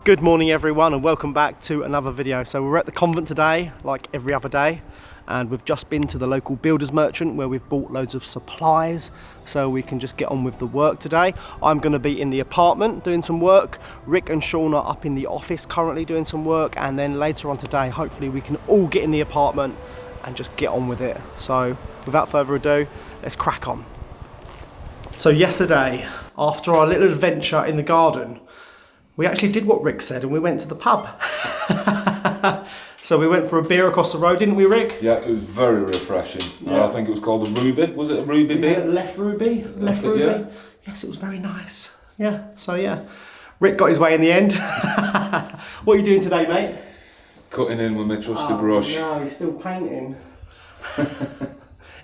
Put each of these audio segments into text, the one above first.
Good morning everyone and welcome back to another video. So we're at the Convent today, like every other day, and we've just been to the local builder's merchant where we've bought loads of supplies so we can just get on with the work today. I'm going to be in the apartment doing some work. Rick and Sean are up in the office currently doing some work, and then later on today hopefully we can all get in the apartment and just get on with it. So without further ado, let's crack on. So yesterday, after our little adventure in the garden, we actually did what Rick said and we went to the pub. So we went for a beer across the road, didn't we, Rick? Yeah, it was very refreshing. Yeah. I think it was called a Ruby. Was it a Ruby beer? Left Ruby. Yeah. Yes, it was very nice. Yeah, so yeah. Rick got his way in the end. What are you doing today, mate? Cutting in with my trusty brush. No, he's still painting.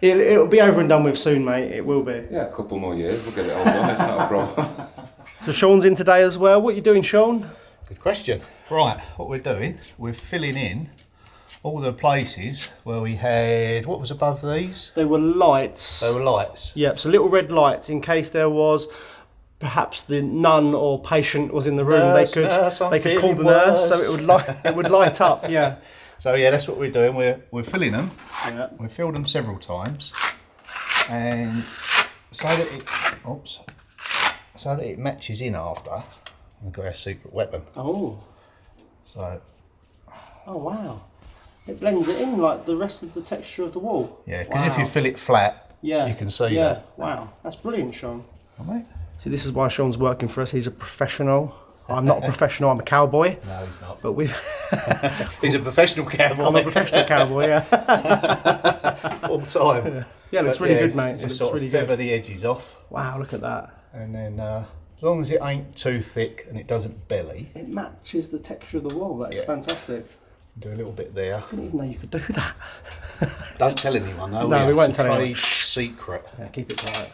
It'll be over and done with soon, mate. It will be. Yeah, a couple more years. We'll get it all done. It's not a problem. So Sean's in today as well. What are you doing, Sean? Good question. Right, what we're doing, we're filling in all the places where we had, what was above these? They were lights. They were lights. Yep, so little red lights in case there was perhaps the nun or patient was in the room. They could call the nurse, so it would light up. Yeah. So yeah, that's what we're doing. We're filling them. Yeah. We've filled them several times, and so that it matches in after. We've got our secret weapon. Oh. So. Oh wow. It blends it in like the rest of the texture of the wall. Yeah, because if you fill it flat, yeah, you can see yeah. that. Wow, that's brilliant, Sean. All right. See, this is why Sean's working for us. He's a professional. I'm not a professional. I'm a cowboy. No, he's not. But we've. He's a professional cowboy. I'm a professional cowboy. Yeah. Full time. Yeah, it looks really good, mate. Just sort of feather the edges off. Wow, look at that. And then, as long as it ain't too thick and it doesn't belly. It matches the texture of the wall. That's fantastic. Do a little bit there. I didn't even know you could do that. Don't tell anyone though. No, we won't tell anyone. Trade secret. Yeah, keep it quiet.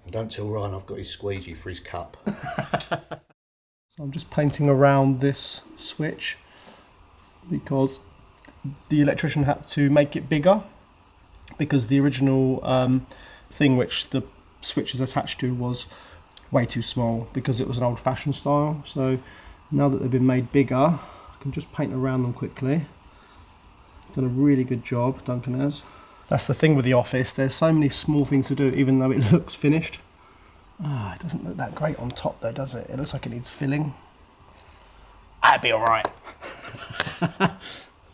And don't tell Ryan I've got his squeegee for his cup. So I'm just painting around this switch because the electrician had to make it bigger because the original thing which the switch is attached to was way too small because it was an old-fashioned style. So now that they've been made bigger, I can just paint around them quickly. Done a really good job, Duncan has. That's the thing with the office, there's so many small things to do even though it looks finished. It doesn't look that great on top though, does it? It looks like it needs filling. That'd be alright.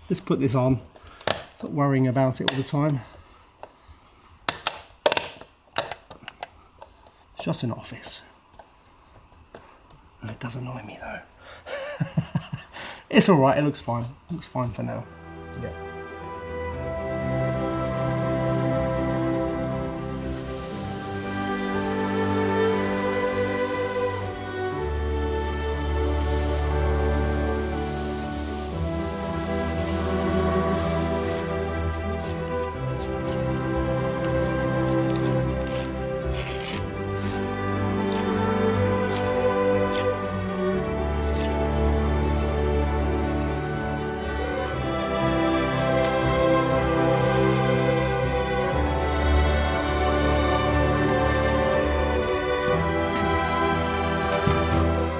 Just put this on. Stop worrying about it all the time. It's just an office. And it does annoy me though. It's alright, it looks fine. It looks fine for now. Yeah.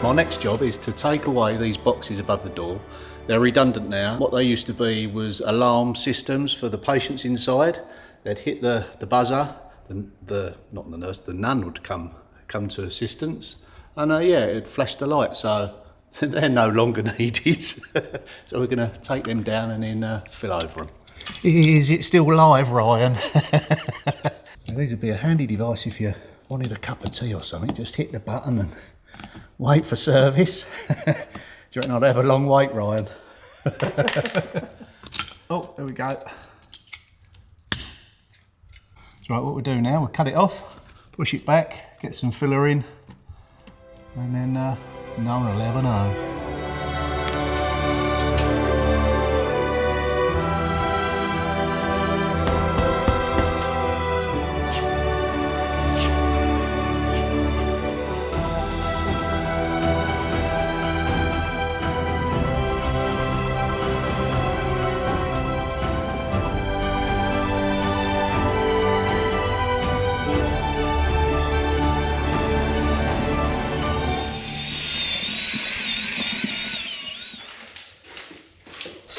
My next job is to take away these boxes above the door. They're redundant now. What they used to be was alarm systems for the patients inside. They'd hit the buzzer, not the nurse, the nun would come to assistance, and yeah, it'd flash the light. So they're no longer needed. So we're going to take them down and then fill over them. Is it still live, Ryan? Now, these would be a handy device if you wanted a cup of tea or something. Just hit the button and wait for service. Do you reckon I'd have a long wait, Ryan? Oh, there we go. So right, what we'll do now, we'll cut it off, push it back, get some filler in, and then no one will ever know.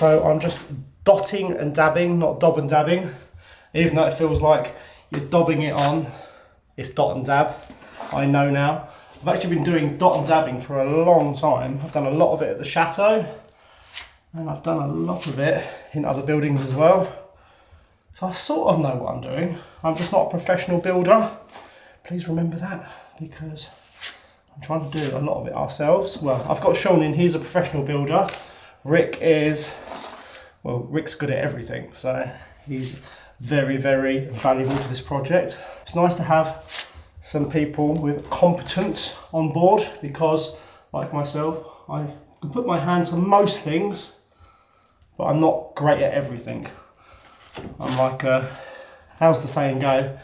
So I'm just dotting and dabbing, not dob and dabbing. Even though it feels like you're dobbing it on, it's dot and dab. I know now. I've actually been doing dot and dabbing for a long time. I've done a lot of it at the chateau, and I've done a lot of it in other buildings as well. So I sort of know what I'm doing. I'm just not a professional builder. Please remember that, because I'm trying to do a lot of it ourselves. Well, I've got Sean in, he's a professional builder. Rick is, well, Rick's good at everything, so he's very, very valuable to this project. It's nice to have some people with competence on board, because like myself, I can put my hands on most things, but I'm not great at everything. I'm like, how's the saying go?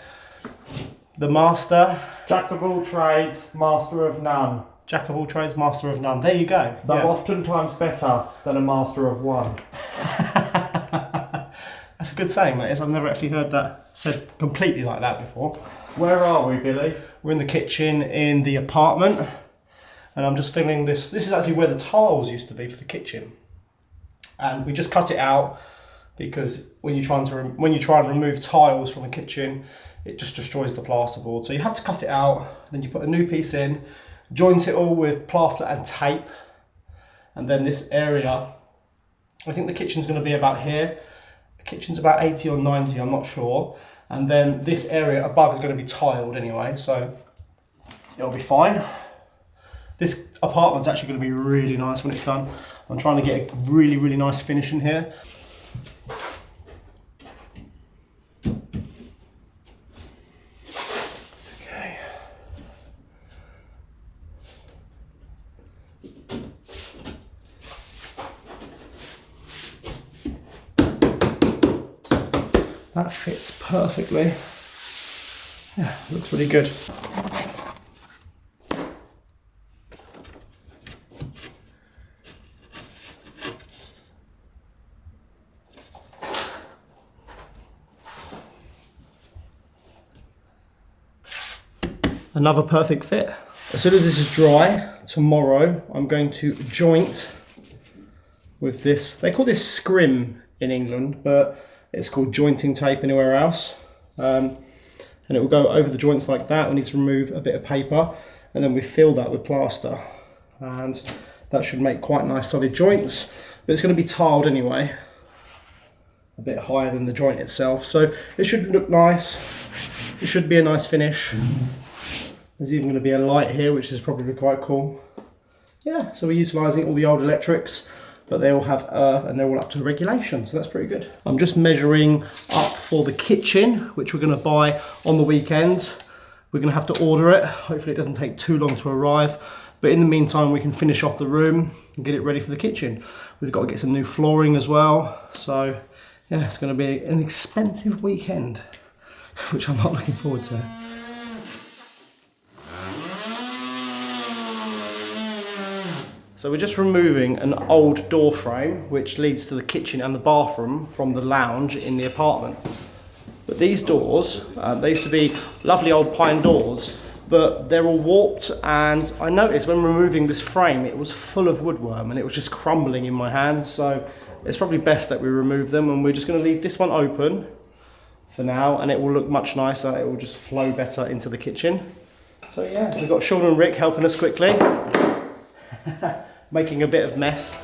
The master. Jack of all trades, master of none. Jack of all trades, master of none. There you go. Though Yeah. oftentimes better than a master of one. That's a good saying, that is. I've never actually heard that said completely like that before. Where are we, Billy? We're in the kitchen in the apartment, and I'm just filling this. This is actually where the tiles used to be for the kitchen, and we just cut it out because when you try and remove tiles from the kitchen, it just destroys the plasterboard. So you have to cut it out. Then you put a new piece in, joint it all with plaster and tape, and then this area. I think the kitchen's going to be about here. The kitchen's about 80 or 90, I'm not sure. And then this area above is going to be tiled anyway, so it'll be fine. This apartment's actually going to be really nice when it's done. I'm trying to get a really, really nice finish in here. Okay. That fits perfectly. Yeah, looks really good. Another perfect fit. As soon as this is dry, tomorrow I'm going to joint with this. They call this scrim in England, but it's called jointing tape anywhere else. And it will go over the joints like that. We need to remove a bit of paper, and then we fill that with plaster. And that should make quite nice solid joints, but it's going to be tiled anyway, a bit higher than the joint itself. So it should look nice. It should be a nice finish. There's even going to be a light here, which is probably quite cool. Yeah, so we're utilising all the old electrics, but they all have earth and they're all up to regulation, so that's pretty good. I'm just measuring up for the kitchen, which we're going to buy on the weekend. We're going to have to order it. Hopefully it doesn't take too long to arrive, but in the meantime we can finish off the room and get it ready for the kitchen. We've got to get some new flooring as well, so yeah, it's going to be an expensive weekend, which I'm not looking forward to. So we're just removing an old door frame which leads to the kitchen and the bathroom from the lounge in the apartment. But these doors, they used to be lovely old pine doors, but they're all warped, and I noticed when removing this frame it was full of woodworm and it was just crumbling in my hand, so it's probably best that we remove them, and we're just going to leave this one open for now, and it will look much nicer. It will just flow better into the kitchen. So yeah, we've got Sean and Rick helping us quickly. Making a bit of mess.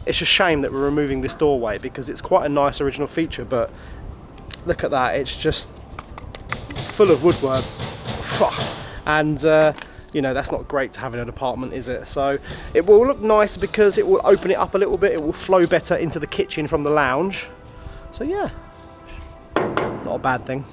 It's a shame that we're removing this doorway because it's quite a nice original feature, but look at that, it's just full of woodworm. And you know, that's not great to have in an apartment, is it? So it will look nice because it will open it up a little bit, it will flow better into the kitchen from the lounge. So yeah, not a bad thing.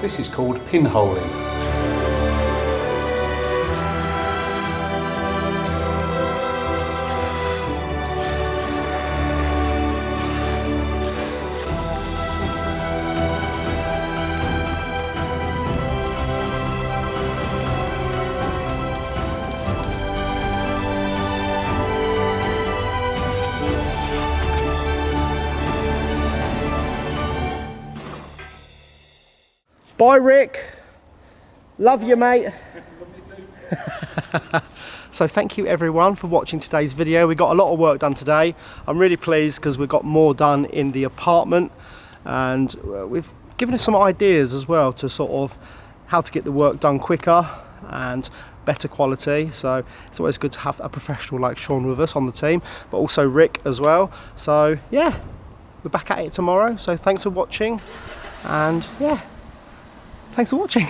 This is called pinholing. Bye, Rick. Love you, mate. So thank you everyone for watching today's video. We got a lot of work done today. I'm really pleased because we've got more done in the apartment, and we've given us some ideas as well to sort of how to get the work done quicker and better quality. So it's always good to have a professional like Sean with us on the team, but also Rick as well. So yeah, we're back at it tomorrow. So thanks for watching, and yeah, thanks for watching.